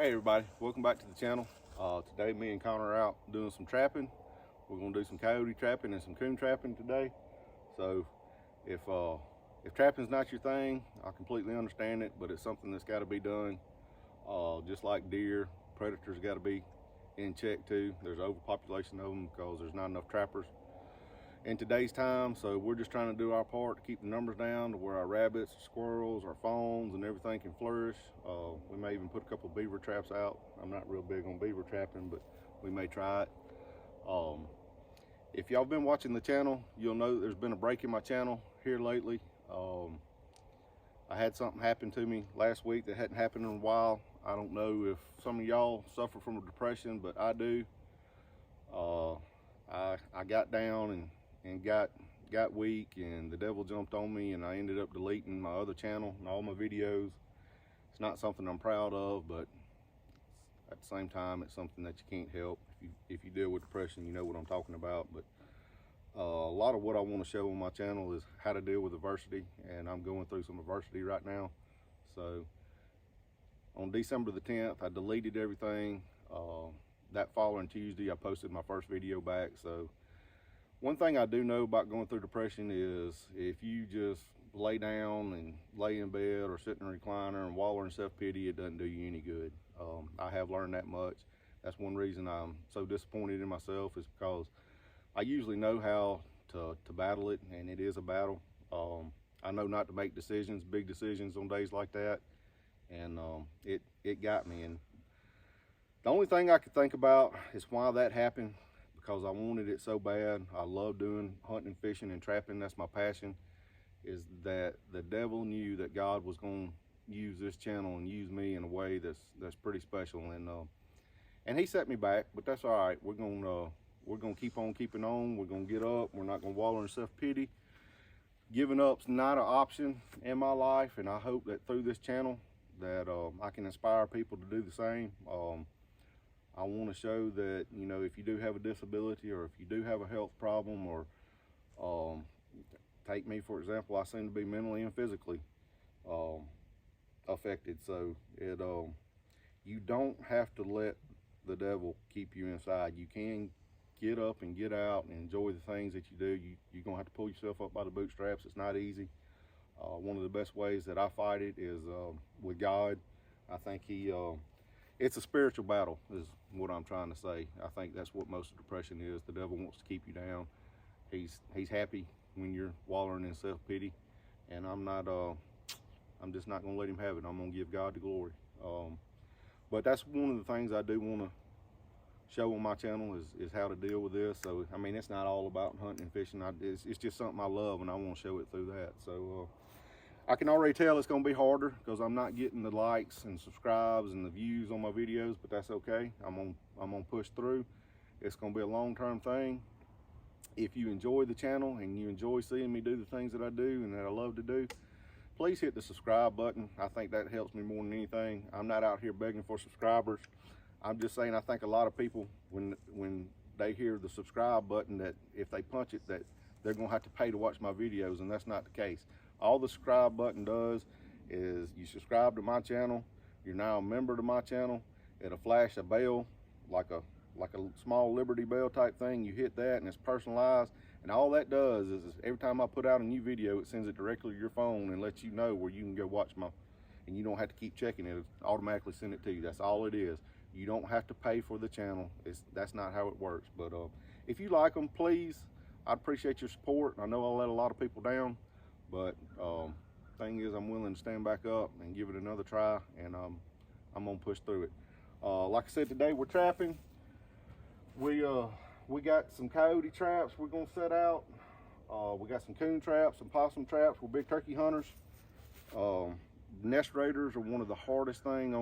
Hey everybody, welcome back to the channel. Today me and Connor are out doing some trapping. We're going to do some coyote trapping and some coon trapping today. So if trapping's not your thing, I completely understand it, but it's something that's got to be done. Just like deer, predators got to be in check too. There's overpopulation of them because there's not enough trappers in today's time. So we're just trying to do our part to keep the numbers down to where our rabbits, squirrels, our fawns and everything can flourish. We may even put a couple of beaver traps out. I'm not real big on beaver trapping, but we may try it. If y'all been watching the channel, you'll know that there's been a break in my channel here lately. I had something happen to me last week that hadn't happened in a while. I don't know if some of y'all suffer from a depression, but I do. I got down and got weak, and the devil jumped on me, and I ended up deleting my other channel and all my videos. It's not something I'm proud of, but at the same time, it's something that you can't help. If you deal with depression, you know what I'm talking about. But a lot of what I want to show on my channel is how to deal with adversity, and I'm going through some adversity right now. So on December the 10th, I deleted everything. That following Tuesday, I posted my first video back. So one thing I do know about going through depression is if you just lay down and lay in bed or sit in a recliner and wallow in self-pity, it doesn't do you any good. I have learned that much. That's one reason I'm so disappointed in myself, is because I usually know how to battle it, and it is a battle. I know not to make decisions, big decisions on days like that, and it got me. And the only thing I could think about is why that happened, because I wanted it so bad. I love doing hunting, fishing, and trapping. That's my passion. Is that the devil knew that God was going to use this channel and use me in a way that's pretty special, and he set me back, but that's all right. We're gonna keep on keeping on. We're gonna get up. We're not gonna wallow in self-pity. Giving up's not an option in my life, and I hope that through this channel that I can inspire people to do the same. I want to show that, you know, if you do have a disability, or if you do have a health problem, or take me for example, I seem to be mentally and physically affected. So you don't have to let the devil keep you inside. You can get up and get out and enjoy the things that you do. You're gonna have to pull yourself up by the bootstraps. It's not easy. One of the best ways that I fight it is with God. I think it's a spiritual battle is what I'm trying to say. I think that's what most of depression is. The devil wants to keep you down. He's happy when you're wallowing in self-pity, and I'm just not gonna let him have it. I'm gonna give God the glory. But that's one of the things I do want to show on my channel is how to deal with this. So I mean, it's not all about hunting and fishing. It's just something I love, and I want to show it through that. So I can already tell it's going to be harder because I'm not getting the likes and subscribes and the views on my videos, but that's okay. I'm gonna push through. It's going to be a long-term thing. If you enjoy the channel and you enjoy seeing me do the things that I do and that I love to do, please hit the subscribe button. I think that helps me more than anything. I'm not out here begging for subscribers. I'm just saying I think a lot of people, when they hear the subscribe button, that if they punch it, that they're going to have to pay to watch my videos, and that's not the case. All the subscribe button does is you subscribe to my channel. You're now a member to my channel. It'll flash a bell, like a small Liberty Bell type thing. You hit that and it's personalized, and all that does is every time I put out a new video, it sends it directly to your phone and lets you know where you can go watch and you don't have to keep checking it. It automatically send it to you. That's all it is. You don't have to pay for the channel. That's not how it works. But if you like them, please, I'd appreciate your support. I know I let a lot of people down, but thing is, I'm willing to stand back up and give it another try, and I'm gonna push through it. Like I said, today we're trapping. We got some coyote traps we're gonna set out. We got some coon traps, some possum traps. We're big turkey hunters. Nest raiders are one of the hardest thing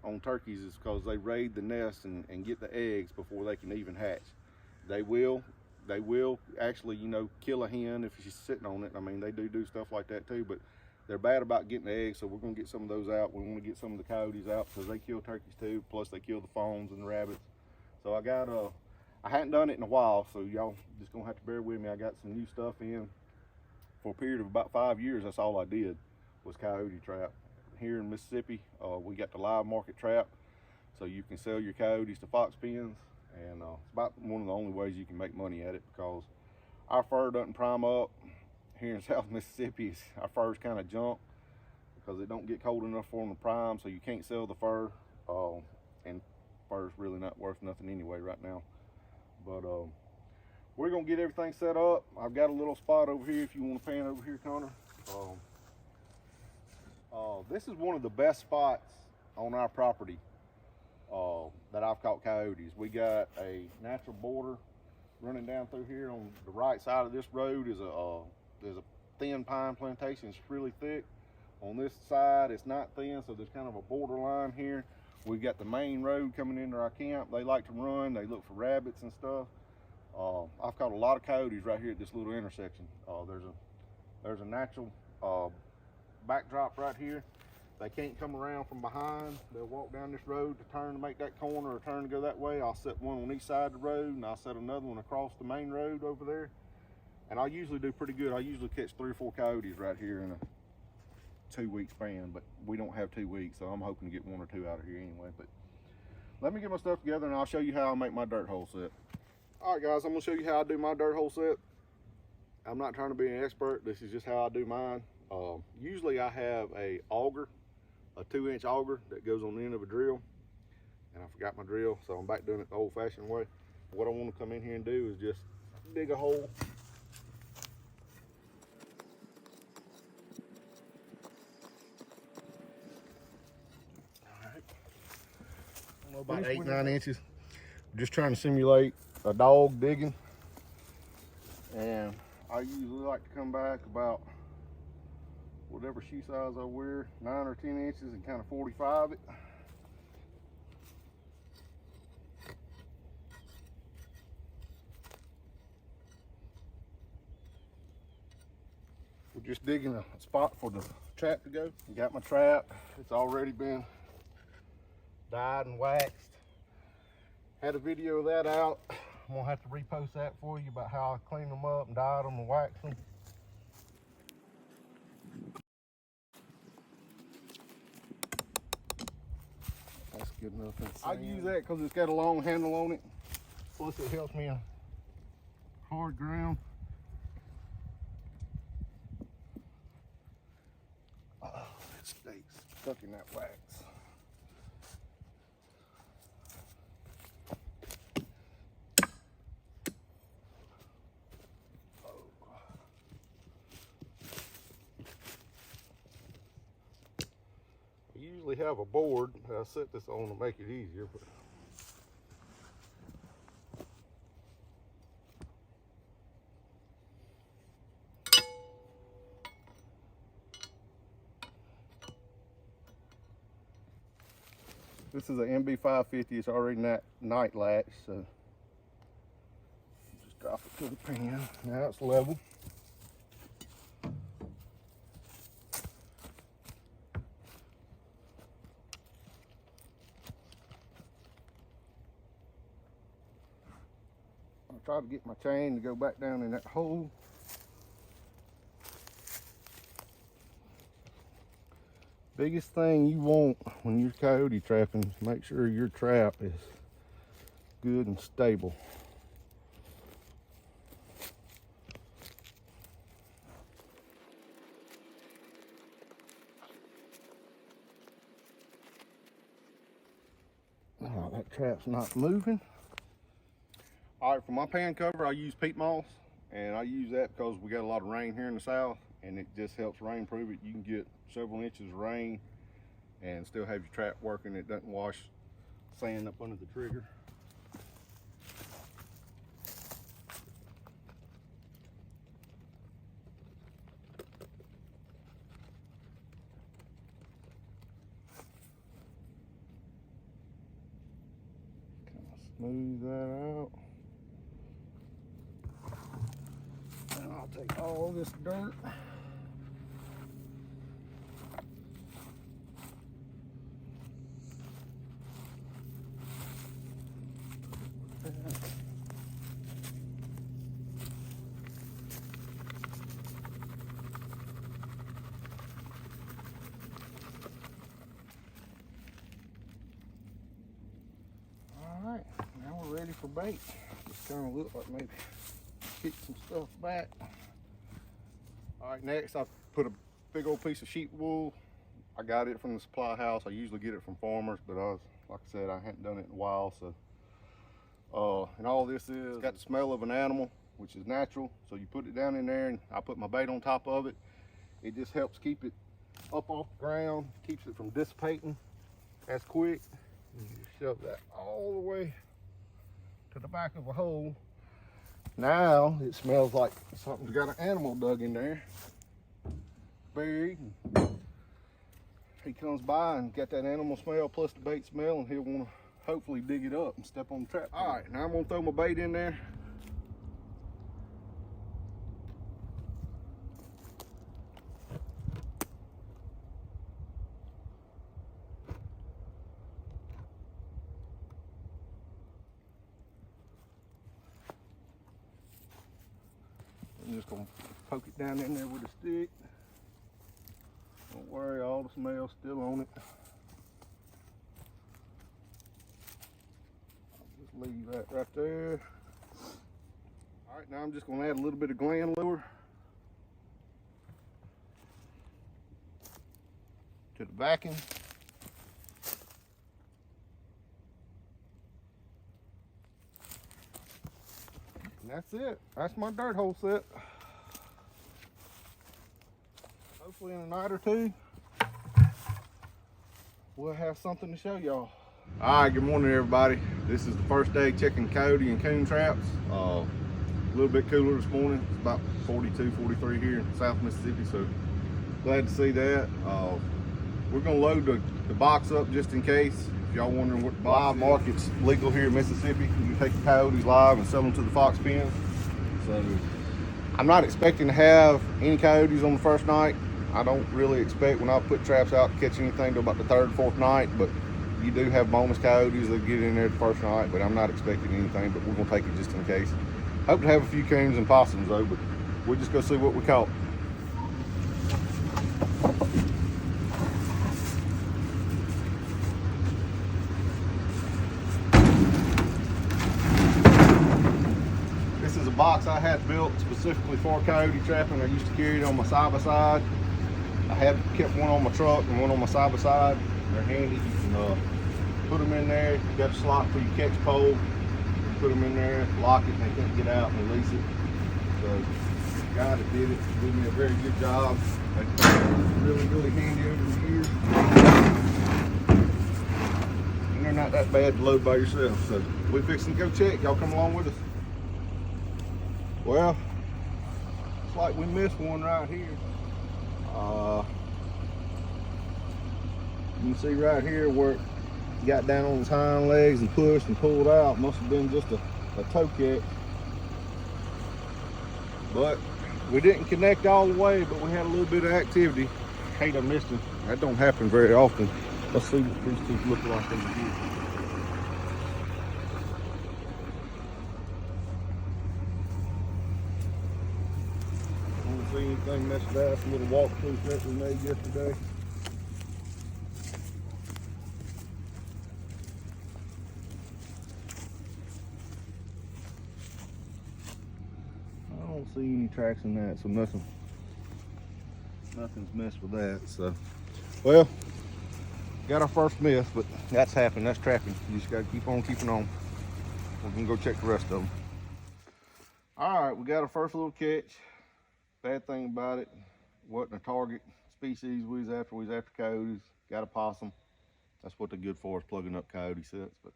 on turkeys, is because they raid the nest and get the eggs before they can even hatch. They will actually, you know, kill a hen if she's sitting on it. I mean, they do stuff like that too, but they're bad about getting the eggs, so we're gonna get some of those out. We want to get some of the coyotes out because they kill turkeys too, plus they kill the fawns and the rabbits. So I hadn't done it in a while, so y'all just gonna have to bear with me. I got some new stuff in. For a period of about 5 years, that's all I did was coyote trap. Here in Mississippi, we got the live market trap. so you can sell your coyotes to fox pens, and it's about one of the only ways you can make money at it, because our fur doesn't prime up here in South Mississippi. Our fur's kind of junk because it don't get cold enough for them to prime, so you can't sell the fur, and fur's really not worth nothing anyway right now. But we're gonna get everything set up. I've got a little spot over here if you want to pan over here, Connor. This is one of the best spots on our property that I've caught coyotes. We got a natural border running down through here. On the right side of this road is there's a thin pine plantation. It's really thick. On this side it's not thin, so there's kind of a borderline here. We've got the main road coming into our camp. They like to run, they look for rabbits and stuff. I've caught a lot of coyotes right here at this little intersection. There's a natural backdrop right here. They can't come around from behind. They'll walk down this road to turn to make that corner or turn to go that way. I'll set one on each side of the road, and I'll set another one across the main road over there. And I usually do pretty good. I usually catch 3 or 4 coyotes right here in a 2-week span, but we don't have 2 weeks, so I'm hoping to get 1 or 2 out of here anyway. But let me get my stuff together and I'll show you how I make my dirt hole set. All right, guys, I'm gonna show you how I do my dirt hole set. I'm not trying to be an expert. This is just how I do mine. Usually I have a auger, a 2-inch auger that goes on the end of a drill, and I forgot my drill, so I'm back doing it the old-fashioned way. What I want to come in here and do is just dig a hole. All right, I don't know, about 8-9 inches. I'm just trying to simulate a dog digging, and I usually like to come back about whatever shoe size I wear, 9 or 10 inches, and kind of 45 it. We're just digging a spot for the trap to go. Got my trap. It's already been dyed and waxed. Had a video of that out. I'm gonna have to repost that for you about how I clean them up and dyed them and waxed them. That's good enough. I use that because it's got a long handle on it. Plus it helps me in hard ground. Oh, it stays stuck in that wax. I usually have a board that I set this on to make it easier, but this is an MB550. It's already night latch, so just drop it to the pan. Now it's level. Try to get my chain to go back down in that hole. Biggest thing you want when you're coyote trapping is make sure your trap is good and stable. Oh, that trap's not moving. All right, for my pan cover, I use peat moss, and I use that because we got a lot of rain here in the south, and it just helps rain proof it. You can get several inches of rain and still have your trap working. It doesn't wash sand up under the trigger. Kind of smooth that out. I'll take all this dirt. ready for bait. Just kind of look like maybe kick some stuff back. All right, next I put a big old piece of sheep wool. I got it from the supply house. I usually get it from farmers, but like I said, I hadn't done it in a while. So, and all this is got the smell of an animal, which is natural. So you put it down in there, and I put my bait on top of it. It just helps keep it up off the ground, keeps it from dissipating as quick. And you shove that all the way to the back of a hole. Now it smells like something's got an animal dug in there, buried. He comes by and got that animal smell plus the bait smell, and he'll want to hopefully dig it up and step on the trap. All right, now I'm gonna throw my bait in there. I'm just gonna poke it down in there with a stick. Don't worry, all the smell's still on it. I'll just leave that right there. All right, now I'm just gonna add a little bit of gland lure to the backing. And that's it. That's my dirt hole set. Hopefully in a night or two, we'll have something to show y'all. All right, good morning everybody. This is the first day checking coyote and coon traps. A little bit cooler this morning. It's about 42, 43 here in South Mississippi, so glad to see that. We're gonna load the box up just in case. If y'all wondering what the box is. Market's legal here in Mississippi. You can take the coyotes live and sell them to the fox pens. So I'm not expecting to have any coyotes on the first night. I don't really expect when I put traps out to catch anything till about the third, fourth night, but you do have bonus coyotes that get in there the first night, but I'm not expecting anything, but we're gonna take it just in case. Hope to have a few coons and possums though, but we'll just go see what we caught. This is a box I had built specifically for coyote trapping. I used to carry it on my side-by-side. I have kept one on my truck and one on my side-by-side. They're handy. You can put them in there. You got a slot for your catch pole. Put them in there, lock it, and they can't get out and release it. So the guy that did it did me a very good job. They've been really, really handy over the years. And they're not that bad to load by yourself. So we're fixing to go check. Y'all come along with us. Well, it's like we missed one right here. You can see right here where it got down on his hind legs and pushed and pulled out. Must have been just a toe catch. But we didn't connect all the way, but we had a little bit of activity. Hate I missed him. That don't happen very often. Let's see what these two look like over here. I don't see anything messed up. A little walkthrough that we made yesterday. I don't see any tracks in that, so nothing's messed with that. So, well, got our first miss, but that's happened. That's trapping. You just got to keep on keeping on. We're gonna go check the rest of them. All right, we got our first little catch. Bad thing about it, wasn't a target species we was after. We was after coyotes. Got a possum. That's what they're good for, is plugging up coyote sets. But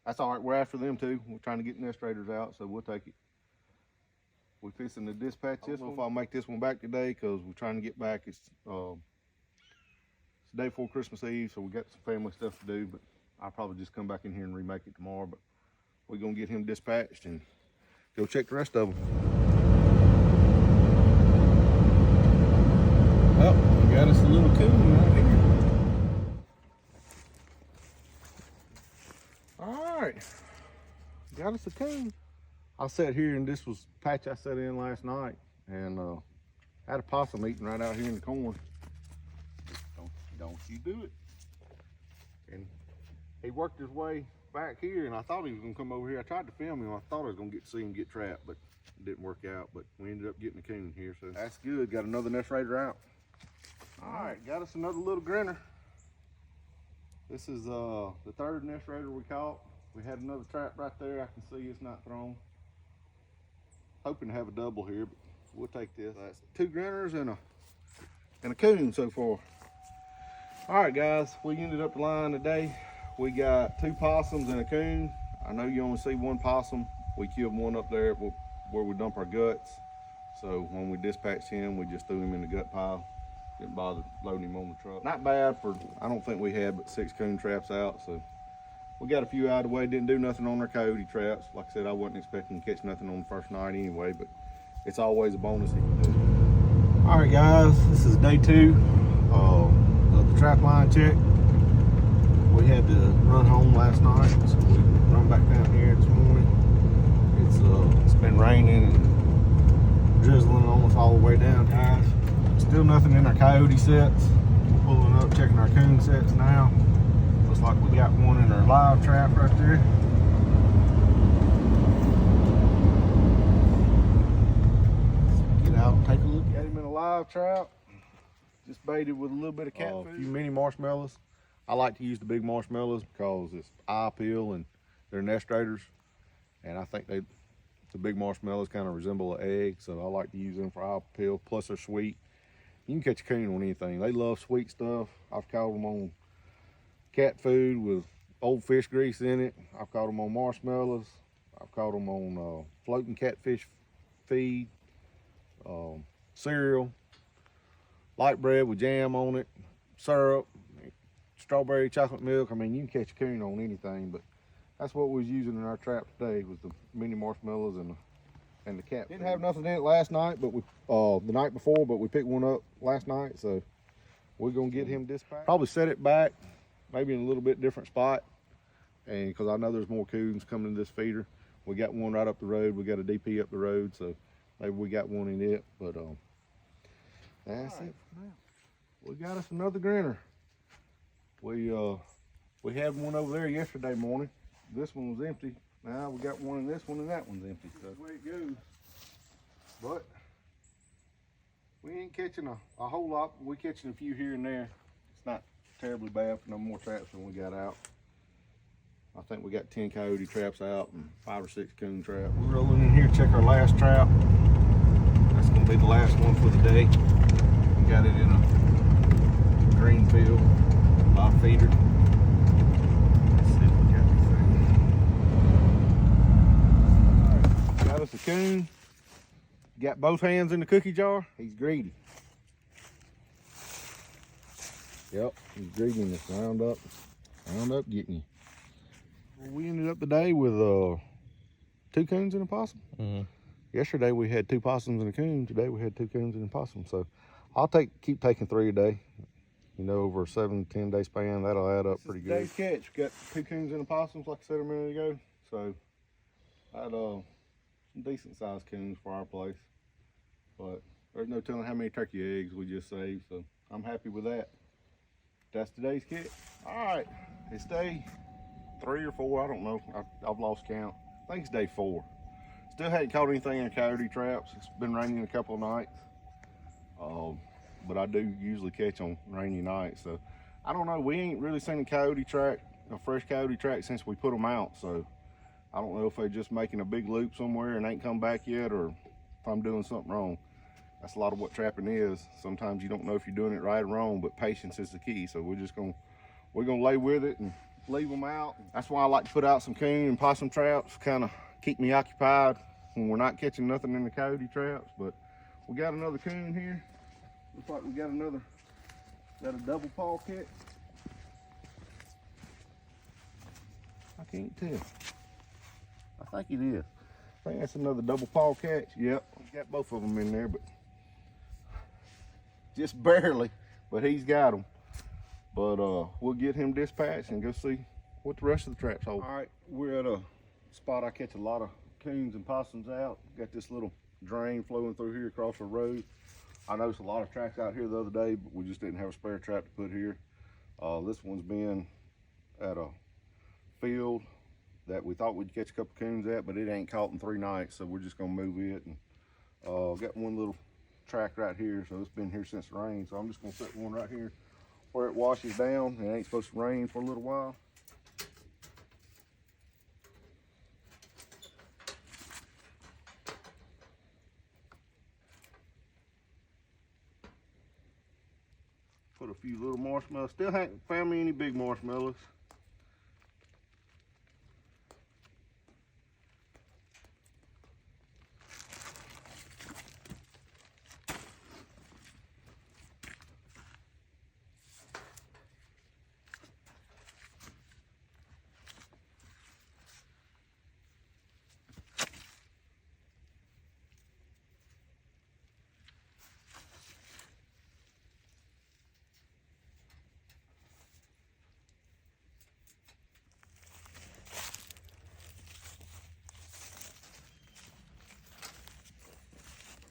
that's all right. We're after them too. We're trying to get nest raiders out, so we'll take it. We're fixing to dispatch this one. I don't know if I'll make this one back today because we're trying to get back. It's the day before Christmas Eve, so we got some family stuff to do. But I'll probably just come back in here and remake it tomorrow. But we're gonna get him dispatched and go check the rest of them. Oh, we got us a little coon right here. All right, got us a coon. I sat here, and this was a patch I sat in last night, and had a possum eating right out here in the corn. Don't you do it. And he worked his way back here, and I thought he was gonna come over here. I tried to film him. I thought I was gonna get to see him get trapped, but it didn't work out. But we ended up getting a coon here, so that's good. Got another nest raider out. All right, got us another little grinner. This is the third nest raider we caught. We had another trap right there. I can see it's not thrown. Hoping to have a double here, but we'll take this. That's 2 grinners and a coon so far. All right, guys, we ended up the line today. We got 2 possums and a coon. I know you only see 1 possum. We killed one up there where we dump our guts. So when we dispatched him, we just threw him in the gut pile. Didn't bother loading him on the truck. Not bad for, I don't think we had but 6 coon traps out. So we got a few out of the way. Didn't do nothing on our coyote traps. Like I said, I wasn't expecting to catch nothing on the first night anyway, but it's always a bonus if you do. All right, guys, this is day 2 of the trap line check. We had to run home last night, so we run back down here this morning. It's been raining and drizzling on us all the way down, guys. Still nothing in our coyote sets. We're pulling up, checking our coon sets now. Looks like we got one in our live trap right there. Get out and take a look at him in a live trap. Just baited with a little bit of cat food. A few mini marshmallows. I like to use the big marshmallows because it's eye appeal and they're nest raiders. And I think the big marshmallows kind of resemble an egg, so I like to use them for eye appeal. Plus they're sweet. You can catch a coon on anything. They love sweet stuff. I've caught them on cat food with old fish grease in it. I've caught them on marshmallows. I've caught them on floating catfish feed, cereal, light bread with jam on it, syrup, strawberry chocolate milk. I mean, you can catch a coon on anything, but that's what we was using in our trap today, was the mini marshmallows and the cat. Didn't have nothing in it last night, but we the night before, but we picked one up last night, so we're gonna get him dispatched. Probably set it back, maybe in a little bit different spot, and because I know there's more coons coming to this feeder. We got one right up the road. We got a DP up the road, so maybe we got one in it. But that's it for now. We got us another grinner. We had one over there yesterday morning. This one was empty. Now we got one in this one, and that one's empty. So that's the way it goes. But we ain't catching a whole lot. We're catching a few here and there. It's not terribly bad for no more traps than we got out. I think we got 10 coyote traps out and 5 or 6 coon traps. We're rolling in here to check our last trap. That's gonna be the last one for the day. We got it in a green field, live feeder. Got us a coon. Got both hands in the cookie jar. He's greedy. Yep, he's greediness. Round up getting you. Well, we ended up the day with 2 coons and a possum. Yesterday we had 2 possums and a coon. Today we had 2 coons and a possum. So I'll keep taking 3 a day. You know, over a 7-10 day span, that'll add up pretty good. Day's catch. We got 2 coons and a possums, like I said a minute ago. So I had some decent sized coons for our place. But there's no telling how many turkey eggs we just saved, so I'm happy with that. That's today's catch. All right, it's day 3 or 4, I don't know. I've lost count. I think it's day 4. Still hadn't caught anything in coyote traps. It's been raining a couple of nights. But I do usually catch on rainy nights. So I don't know, we ain't really seen a fresh coyote track since we put them out. So I don't know if they're just making a big loop somewhere and ain't come back yet, or if I'm doing something wrong. That's a lot of what trapping is. Sometimes you don't know if you're doing it right or wrong, but patience is the key. So we're gonna lay with it and leave them out. That's why I like to put out some coon and possum traps, kind of keep me occupied when we're not catching nothing in the coyote traps. But we got another coon here. Looks like we got a double paw catch. I can't tell. I think it is. I think that's another double paw catch. Yep, we got both of them in there, but just barely, but he's got them. But we'll get him dispatched and go see what the rest of the traps hold. All right, we're at a spot I catch a lot of coons and possums out. Got this little drain flowing through here across the road. I noticed a lot of tracks out here the other day, but we just didn't have a spare trap to put here. This one's been at a field that we thought we'd catch a couple coons at, but it ain't caught in 3 nights, so we're just gonna move it. And got one little track right here, so it's been here since the rain, so I'm just gonna set one right here where it washes down. It ain't supposed to rain for a little while. Put a few little marshmallows. Still haven't found me any big marshmallows.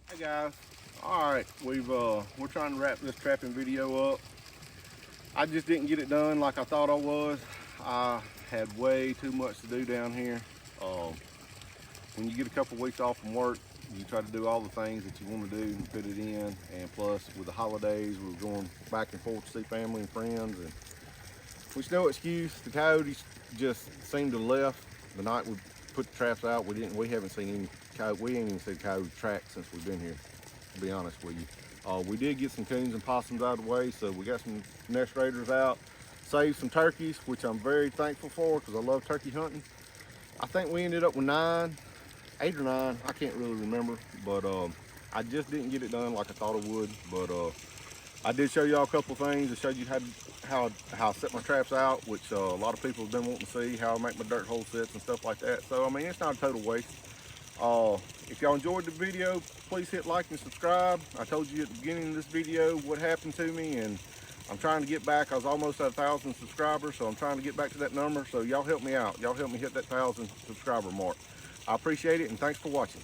Hey guys, all right, we're trying to wrap this trapping video up. I just didn't get it done like I thought I was. I had way too much to do down here. When you get a couple weeks off from work, you try to do all the things that you want to do and fit it in. And plus, with the holidays, we were going back and forth to see family and friends, and which no excuse. The coyotes just seemed to left the night we put the traps out. We haven't seen any coyote. We ain't even seen coyote tracks since we've been here, to be honest with you. We did get some coons and possums out of the way, so we got some nest raiders out, saved some turkeys, which I'm very thankful for because I love turkey hunting. I think we ended up with 8 or 9, I can't really remember, but I just didn't get it done like I thought I would. But I did show y'all a couple things. I showed you how I set my traps out, which a lot of people have been wanting to see, how I make my dirt hole sets and stuff like that. So I mean, it's not a total waste. If y'all enjoyed the video, please hit like and subscribe. I told you at the beginning of this video what happened to me, and I'm trying to get back. I was almost at 1,000 subscribers, so I'm trying to get back to that number. So y'all help me out. Y'all help me hit that 1,000 subscriber mark. I appreciate it, and thanks for watching.